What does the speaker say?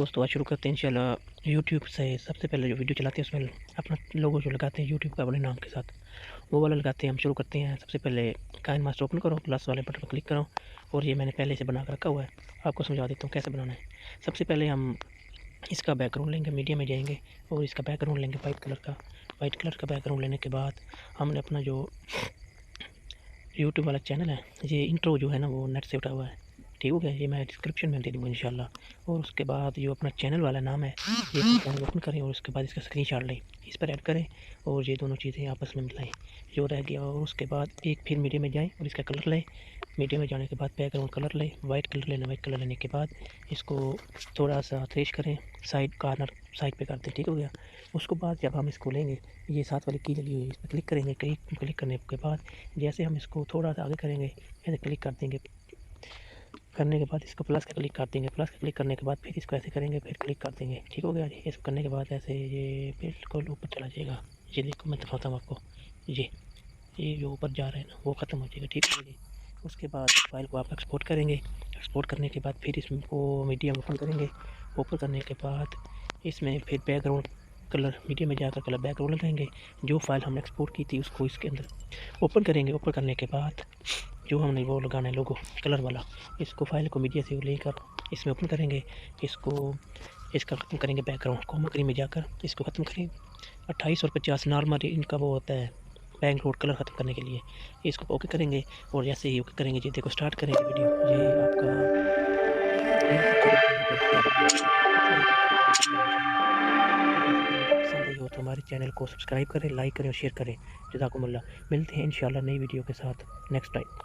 दोस्तों आज शुरू करते हैं इंशाल्लाह। यूट्यूब से सबसे पहले जो वीडियो चलाते हैं उसमें अपना लोगो जो लगाते हैं यूट्यूब का अपने नाम के साथ, वो वाला लगाते हैं। हम शुरू करते हैं। सबसे पहले काइन मास्टर ओपन करो, प्लस वाले बटन पर क्लिक करो और ये मैंने पहले से बना कर रखा हुआ है। आपको समझा देता हूँ कैसे बनाना है। सबसे पहले हम इसका बैकग्राउंड लेंगे, मीडिया में जाएंगे और इसका बैकग्राउंड लेंगे वाइट कलर का। वाइट कलर का बैकग्राउंड लेने के बाद हमने अपना जो यूट्यूब वाला चैनल है, ये इंट्रो जो है ना वो नेट से उठा हुआ है, ठीक हो गया। ये मैं डिस्क्रिप्शन में दे दूँगा इंशाल्लाह। और उसके बाद जो अपना चैनल वाला नाम है, ये चैनल ओपन करें और उसके बाद इसका स्क्रीनशॉट लें, इस पर ऐड करें और ये दोनों चीज़ें आपस में मिलाएँ जो रह गया। और उसके बाद एक फिर मीडिया में जाएँ और इसका कलर लें। मीडिया में जाने के बाद बैकग्राउंड कलर लें, वाइट कलर लेना। वाइट कलर लेने के बाद इसको थोड़ा सा थ्रेश करें, साइड कॉर्नर साइड पे कर दें, ठीक हो गया। उसके बाद जब हम इसको लेंगे, ये साथ वाली की लगी हुई है, इस पर क्लिक करेंगे। क्लिक करने के बाद जैसे हम इसको थोड़ा सा आगे करेंगे, ऐसे क्लिक कर देंगे। करने के बाद इसको प्लस का क्लिक कर देंगे। प्लस का क्लिक करने के बाद फिर इसको ऐसे करेंगे, फिर क्लिक कर देंगे, ठीक हो गया जी। इसको करने के बाद ऐसे ये बिल्कुल ऊपर चला जाएगा। ये देखो मैं दिखाता हूँ आपको, ये जो ऊपर जा रहा है ना वो ख़त्म हो जाएगा, ठीक है जी। उसके बाद फाइल को आप एक्सपोर्ट करेंगे। एक्सपोर्ट करने के बाद फिर इसको मीडिया ओपन करेंगे। ओपन करने के बाद इसमें फिर बैकग्राउंड कलर मीडिया में जाकर कलर बैकग्राउंड लगाएंगे। जो फाइल हमने एक्सपोर्ट की थी उसको इसके अंदर ओपन करेंगे। ओपन करने के बाद जो हमने वो लगाना है लोगो कलर वाला, इसको फाइल को मीडिया से लेकर इसमें ओपन करेंगे। इसका ख़त्म करेंगे बैकग्राउंड को करी में जाकर इसको ख़त्म करें। 28 और 50 नॉर्मल इनका वो होता है बैकग्राउंड कलर ख़त्म करने के लिए। इसको ओके करेंगे और जैसे ही ओके करेंगे, ये देखो स्टार्ट करेंगे वीडियो। ये आपका पसंद आई हो तो हमारे चैनल को सब्सक्राइब करें, लाइक करें और शेयर करें। जज़ाकुमुल्लाह। मिलते हैं इंशाल्लाह नई वीडियो के साथ नेक्स्ट टाइम।